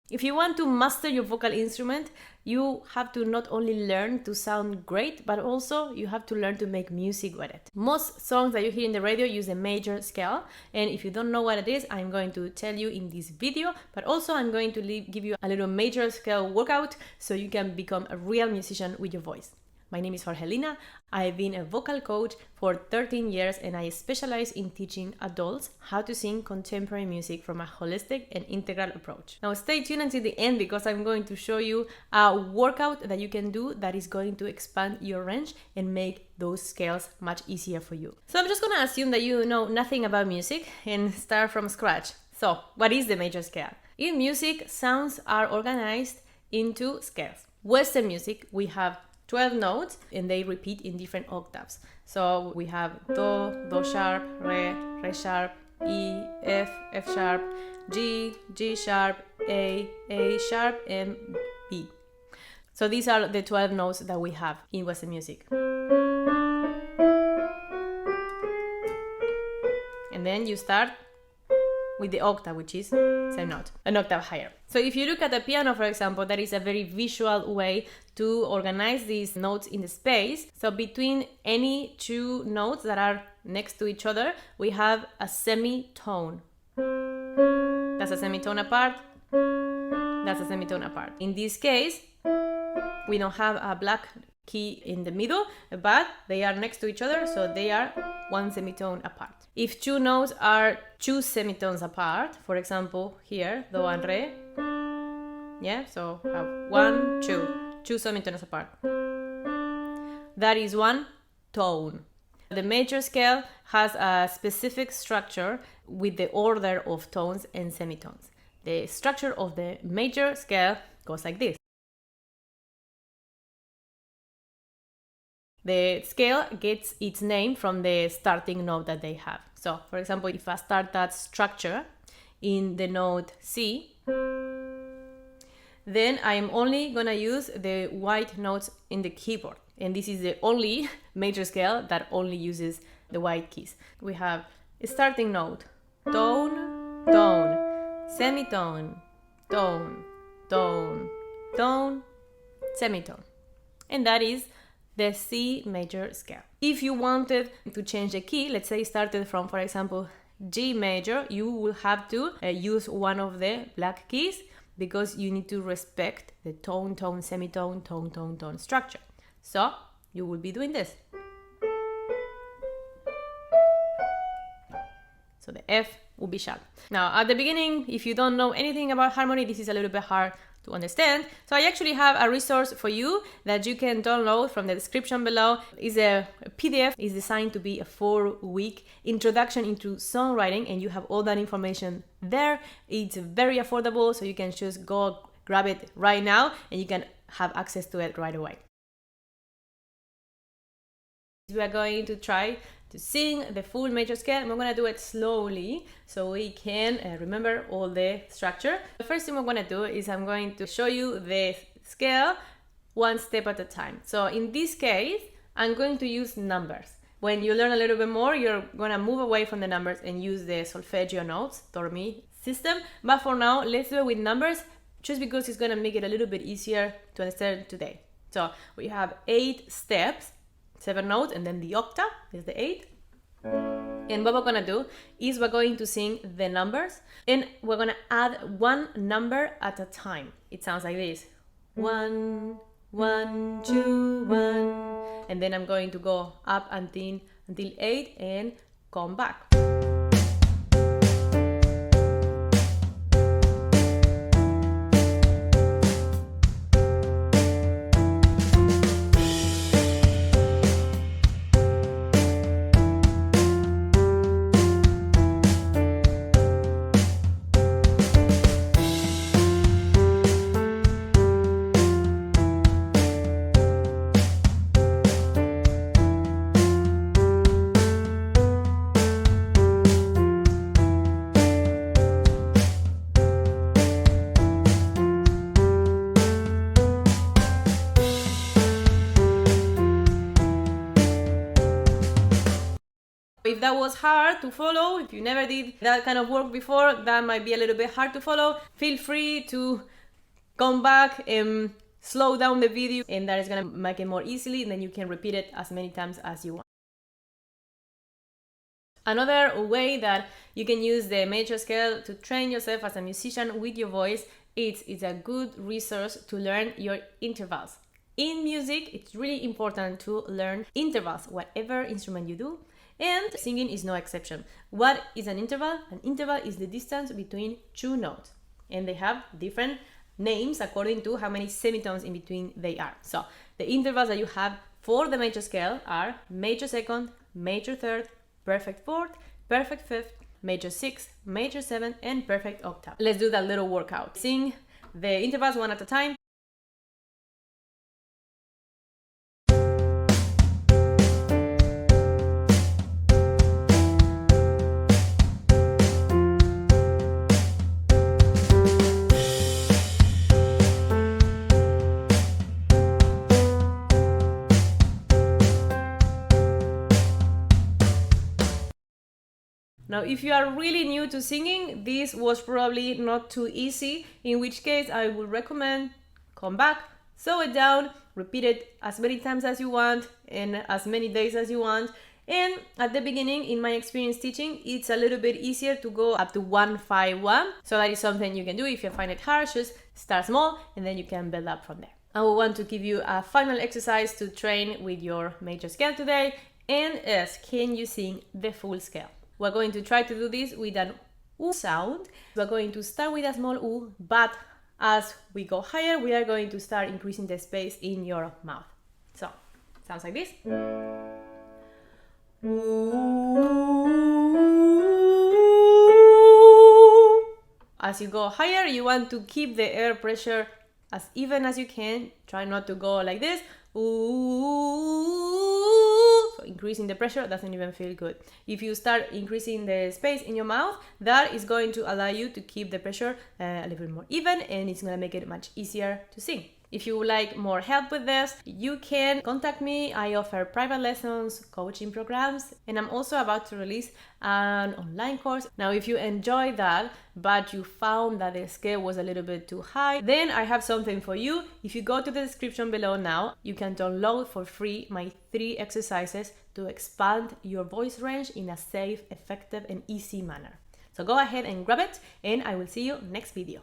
If you want to master your vocal instrument, you have to not only learn to sound great, but also you have to learn to make music with it. Most songs that you hear in the radio use a major scale, and if you don't know what it is, I'm going to tell you in this video, but also I'm going to give you a little major scale workout so you can become a real musician with your voice. My name is Jorgelina. I've been a vocal coach for 13 years and I specialize in teaching adults how to sing contemporary music from a holistic and integral approach. Now stay tuned until the end because I'm going to show you a workout that you can do that is going to expand your range and make those scales much easier for you. So I'm just going to assume that you know nothing about music and start from scratch. So what is the major scale? In music, sounds are organized into scales. Western music, we have 12 notes and they repeat in different octaves. So we have Do, Do sharp, Re sharp, E, F sharp, G sharp, A sharp, and B. So these are the 12 notes that we have in Western music. And then you start with the octave, which is same note, an octave higher. So if you look at the piano, for example, that is a very visual way to organize these notes in the space. So between any two notes that are next to each other, we have a semitone. That's a semitone apart. That's a semitone apart. In this case, we don't have a black key in the middle, but they are next to each other, so they are one semitone apart. If two notes are two semitones apart, for example, here, Do and Re, yeah, so have one, two semitones apart. That is one tone. The major scale has a specific structure with the order of tones and semitones. The structure of the major scale goes like this. The scale gets its name from the starting note that they have. So, for example, if I start that structure in the note C, then I'm only gonna use the white notes in the keyboard. And this is the only major scale that only uses the white keys. We have a starting note, tone, tone, semitone, tone, tone, tone, semitone. And that is the C major scale. If you wanted to change the key, let's say started from, for example, G major, you will have to use one of the black keys because you need to respect the tone, tone, semitone, tone, tone, tone structure. So you will be doing this. So the F will be sharp. Now at the beginning, if you don't know anything about harmony, this is a little bit hard to understand. So I actually have a resource for you that you can download from the description below. It's a PDF. It's designed to be a 4-week introduction into songwriting and you have all that information there. It's very affordable, so you can just go grab it right now and you can have access to it right away. We are going to try to sing the full major scale and we're going to do it slowly so we can remember all the structure. The first thing we're going to do is I'm going to show you the scale one step at a time. So in this case, I'm going to use numbers. When you learn a little bit more, you're going to move away from the numbers and use the solfeggio notes, do, mi system. But for now, let's do it with numbers just because it's going to make it a little bit easier to understand today. So we have 8 steps. 7 notes and then the octave is the 8. And what we're gonna do is we're going to sing the numbers and we're gonna add one number at a time. It sounds like this: 1, 1, 2, 1, and then I'm going to go up until 8 and come back. If that was hard to follow, if you never did that kind of work before, that might be a little bit hard to follow, feel free to come back and slow down the video, and that is gonna make it more easily, and then you can repeat it as many times as you want. Another way that you can use the major scale to train yourself as a musician with your voice, it's a good resource to learn your intervals. In music, it's really important to learn intervals, whatever instrument you do, and singing is no exception. What is an interval? An interval is the distance between two notes, and they have different names according to how many semitones in between they are. So the intervals that you have for the major scale are major second, major third, perfect fourth, perfect fifth, major sixth, major seventh, and perfect octave. Let's do that little workout. Sing the intervals one at a time. Now, if you are really new to singing, this was probably not too easy, in which case I would recommend come back, slow it down, repeat it as many times as you want and as many days as you want. And at the beginning, in my experience teaching, it's a little bit easier to go up to 1-5-1. So that is something you can do. If you find it hard, just start small and then you can build up from there. I will want to give you a final exercise to train with your major scale today, and is, can you sing the full scale? We're going to try to do this with an U sound. We're going to start with a small U, but as we go higher, we are going to start increasing the space in your mouth. So, sounds like this. As you go higher, you want to keep the air pressure as even as you can. Try not to go like this. So increasing the pressure doesn't even feel good. If you start increasing the space in your mouth, that is going to allow you to keep the pressure a little bit more even, and it's going to make it much easier to sing. If you would like more help with this, you can contact me. I offer private lessons, coaching programs, and I'm also about to release an online course. Now, if you enjoyed that, but you found that the scale was a little bit too high, then I have something for you. If you go to the description below now, you can download for free my 3 exercises to expand your voice range in a safe, effective, and easy manner. So go ahead and grab it, and I will see you next video.